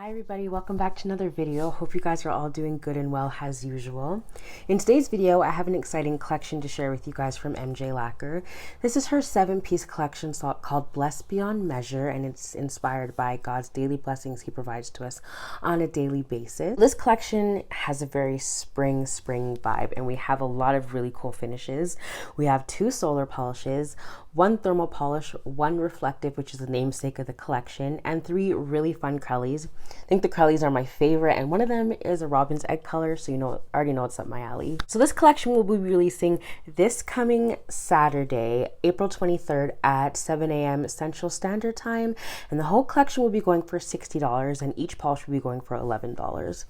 Hi everybody, welcome back to another video. Hope you guys are all doing good and well as usual. In today's video, I have an exciting collection to share with you guys from MJ Lacquer. This is her 7-piece collection called Blessed Beyond Measure, and it's inspired by God's daily blessings he provides to us on a daily basis. This collection has a very spring vibe, and we have a lot of really cool finishes. We have 2 solar polishes, 1 thermal polish, 1 reflective, which is the namesake of the collection, and 3 really fun crellies. I think the crellies are my favorite, and one of them is a robin's egg color, so already know it's up my alley. So this collection will be releasing this coming Saturday, April 23rd at 7 a.m. Central Standard Time, and the whole collection will be going for $60, and each polish will be going for $11.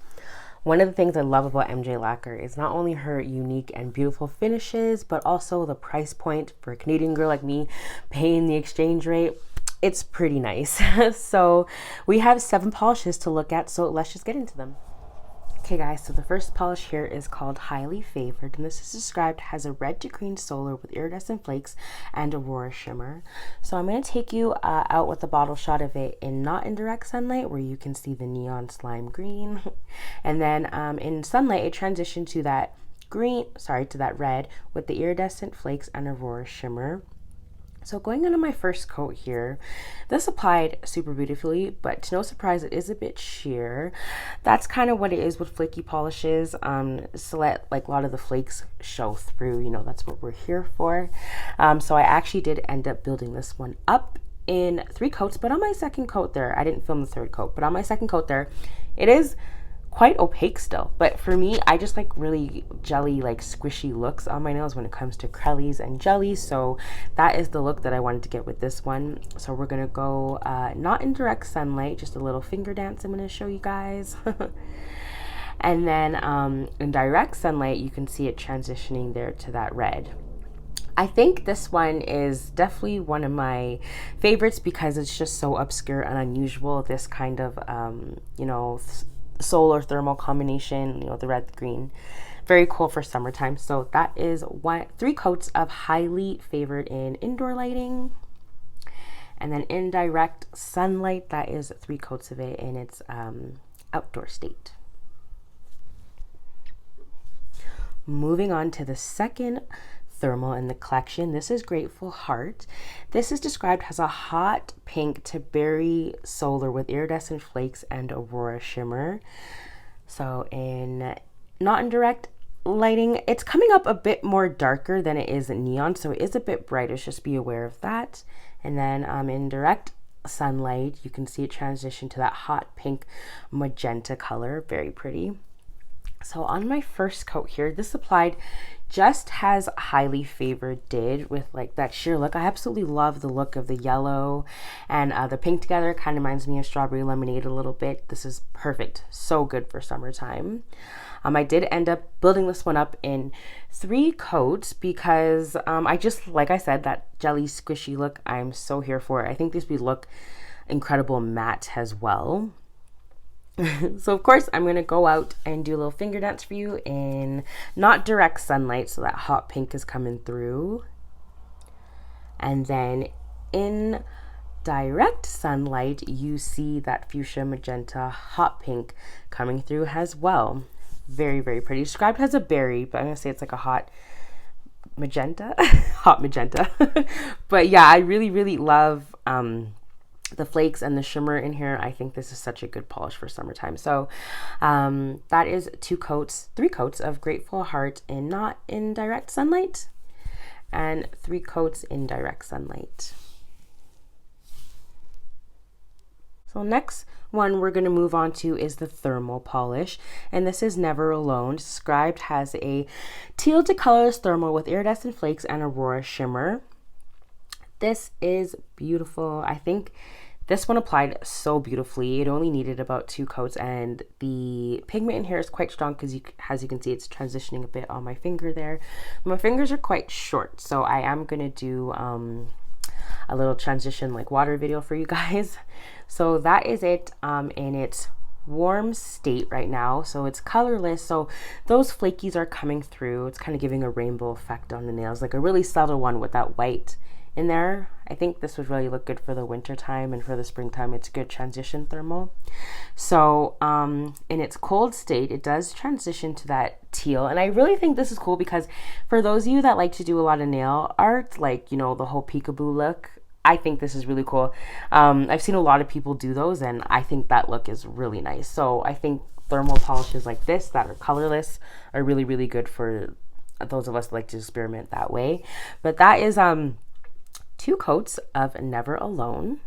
One of the things I love about MJ Lacquer is not only her unique and beautiful finishes, but also the price point for a Canadian girl like me paying the exchange rate. It's pretty nice. So we have 7 polishes to look at, so let's just get into them. Okay guys, so the first polish here is called Highly Favored, and this is described as a red to green solar with iridescent flakes and aurora shimmer. So I'm going to take you out with a bottle shot of it in not in direct sunlight, where you can see the neon slime green, and then in sunlight it transitioned to that red with the iridescent flakes and aurora shimmer. So going into my first coat here, this applied super beautifully, but to no surprise, it is a bit sheer. That's kind of what it is with flaky polishes, to let like a lot of the flakes show through, that's what we're here for. So I actually did end up building this one up in 3 coats, but on my second coat there, I didn't film the third coat, but on my second coat there, it is quite opaque still. But for me, I just like really jelly, like squishy looks on my nails when it comes to crellies and jellies. So that is the look that I wanted to get with this one. So we're gonna go not in direct sunlight, just a little finger dance I'm gonna show you guys. And then in direct sunlight, you can see it transitioning there to that red. I think this one is definitely one of my favorites because it's just so obscure and unusual. This kind of solar thermal combination, the red green, very cool for summertime. So that is 3 coats of Highly Favored in indoor lighting, and then in direct sunlight, that is 3 coats of it in its outdoor state. Moving on to the second thermal in the collection, this is Grateful Heart. This is described as a hot pink to berry solar with iridescent flakes and aurora shimmer. So not in direct lighting, it's coming up a bit more darker than it is in neon, so it is a bit brightish, just be aware of that. And then in direct sunlight, you can see it transition to that hot pink magenta color, very pretty. So on my first coat here, this applied just as Highly Favored did, with like that sheer look. I absolutely love the look of the yellow and the pink together. Kind of reminds me of strawberry lemonade a little bit. This is perfect, so good for summertime. I did end up building this one up in 3 coats because I just, like I said, that jelly squishy look, I'm so here for it. I think these would look incredible matte as well. So of course I'm going to go out and do a little finger dance for you in not direct sunlight, so that hot pink is coming through, and then in direct sunlight you see that fuchsia magenta hot pink coming through as well. Very pretty, described as a berry, but I'm going to say it's like a hot magenta. Hot magenta. But yeah, I really love the flakes and the shimmer in here. I think this is such a good polish for summertime. So that is 3 coats of Grateful Heart in not in direct sunlight, and 3 coats in direct sunlight. So next one we're going to move on to is the thermal polish, and this is Never Alone, described as a teal to colors thermal with iridescent flakes and aurora shimmer. This is beautiful. I think this one applied so beautifully. It only needed about 2 coats, and the pigment in here is quite strong because as you can see, it's transitioning a bit on my finger there. My fingers are quite short, so I am going to do a little transition like water video for you guys. So that is it in its warm state right now. So it's colorless, so those flakies are coming through. It's kind of giving a rainbow effect on the nails, like a really subtle one with that white in there. I think this would really look good for the winter time, and for the springtime it's a good transition thermal. So in its cold state, it does transition to that teal, and I really think this is cool because for those of you that like to do a lot of nail art, like, you know, the whole peekaboo look, I think this is really cool. I've seen a lot of people do those, and I think that look is really nice. So I think thermal polishes like this that are colorless are really, really good for those of us that like to experiment that way. But that is 2 coats of Never Alone.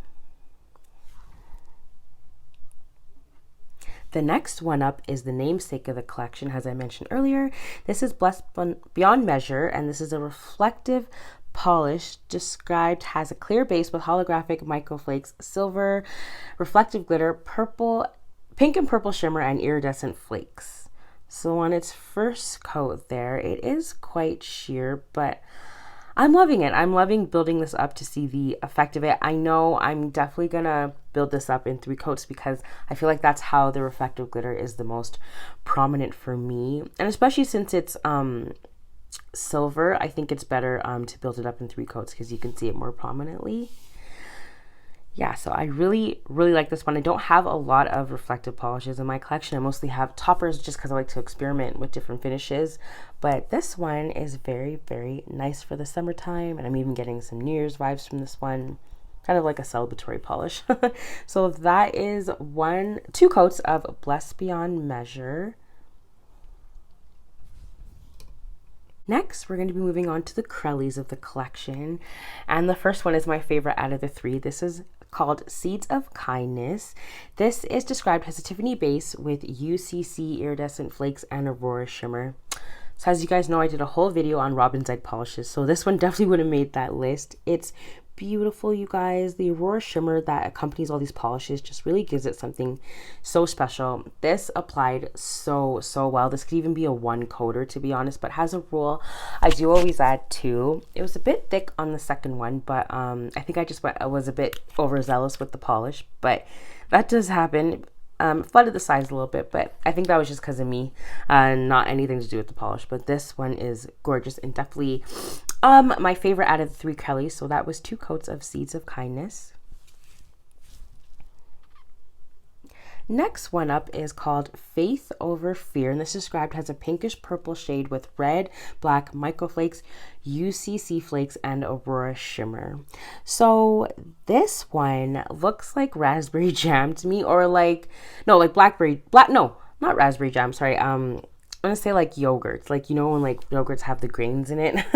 The next one up is the namesake of the collection, as I mentioned earlier. This is Blessed Beyond Measure, and this is a reflective polish described as a clear base with holographic microflakes, silver, reflective glitter, purple, pink and purple shimmer, and iridescent flakes. So on its first coat there, it is quite sheer, but I'm loving it. I'm loving building this up to see the effect of it. I know I'm definitely gonna build this up in 3 coats because I feel like that's how the reflective glitter is the most prominent for me. And especially since it's silver, I think it's better to build it up in 3 coats because you can see it more prominently. Yeah, so I really, really like this one. I don't have a lot of reflective polishes in my collection. I mostly have toppers just because I like to experiment with different finishes. But this one is very, very nice for the summertime. And I'm even getting some New Year's vibes from this one. Kind of like a celebratory polish. So that is 2 coats of Blessed Beyond Measure. Next, we're going to be moving on to the Crellies of the collection. And the first one is my favorite out of the 3. This is called Seeds of Kindness. This is described as a Tiffany base with UCC iridescent flakes and Aurora shimmer. So as you guys know, I did a whole video on Robin's Egg polishes, so this one definitely would have made that list. It's beautiful, you guys. The Aurora shimmer that accompanies all these polishes just really gives it something so special. This applied so well. This could even be a 1 coater, to be honest, but as a rule I do always add 2. It was a bit thick on the second one, but I think I was a bit overzealous with the polish, but that does happen. Flooded the sides a little bit, but I think that was just because of me, not anything to do with the polish. But this one is gorgeous and definitely my favorite out of the 3 Crellies. So that was 2 coats of Seeds of Kindness. Next one up is called Faith Over Fear, and this is described as a pinkish purple shade with red, black microflakes, UCC flakes, and Aurora shimmer. So this one looks like raspberry jam to me, or like, no, like no, not raspberry jam, sorry. I'm gonna say like yogurts, like, you know, when like yogurts have the grains in it.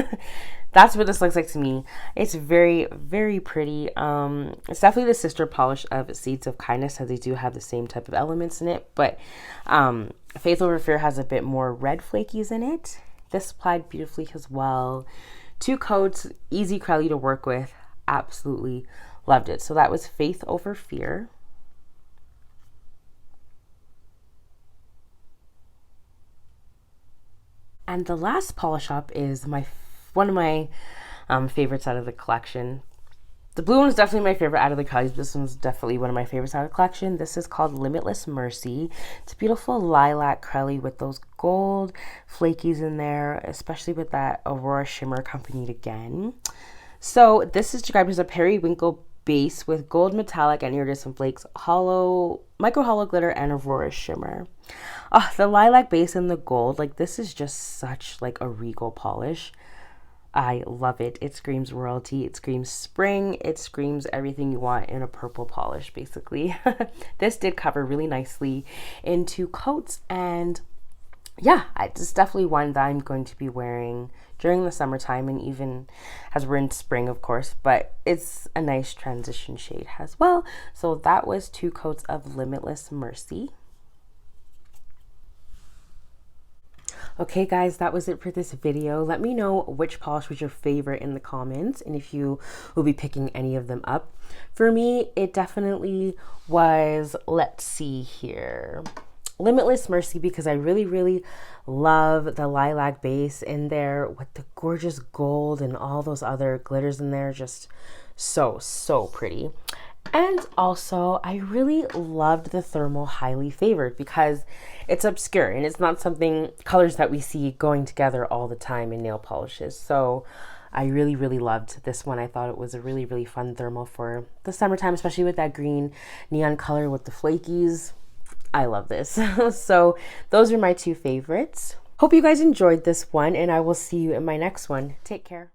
That's what this looks like to me. It's very, very pretty. It's definitely the sister polish of Seeds of Kindness, as they do have the same type of elements in it, but Faith Over Fear has a bit more red flakies in it. This applied beautifully as well. 2 coats, easy Crelly to work with. Absolutely loved it. So that was Faith Over Fear. And the last polish up is one of my favorites out of the collection. The blue one is definitely my favorite out of the Crellies. This one's definitely one of my favorites out of the collection. This is called Limitless Mercy. It's a beautiful lilac Crelly with those gold flakies in there, especially with that Aurora shimmer accompanied again. So this is described as a periwinkle base with gold metallic and iridescent flakes, micro hollow glitter, and Aurora shimmer. Oh, the lilac base and the gold, like, this is just such like a regal polish. I love it. It screams royalty. It screams spring. It screams everything you want in a purple polish, basically. This did cover really nicely in 2 coats, and yeah, it's definitely one that I'm going to be wearing during the summertime, and even as we're in spring, of course, but it's a nice transition shade as well. So that was 2 coats of Limitless Mercy. Okay guys, that was it for this video. Let me know which polish was your favorite in the comments, and if you will be picking any of them up. For me, it definitely was, let's see here, Limitless Mercy, because I really love the lilac base in there with the gorgeous gold and all those other glitters in there. Just so pretty. And also, I really loved the thermal Highly Favored because it's obscure and it's not something, colors that we see going together all the time in nail polishes. So I really, really loved this one. I thought it was a really, really fun thermal for the summertime, especially with that green neon color with the flakies. I love this. So those are my two favorites. Hope you guys enjoyed this one, and I will see you in my next one. Take care.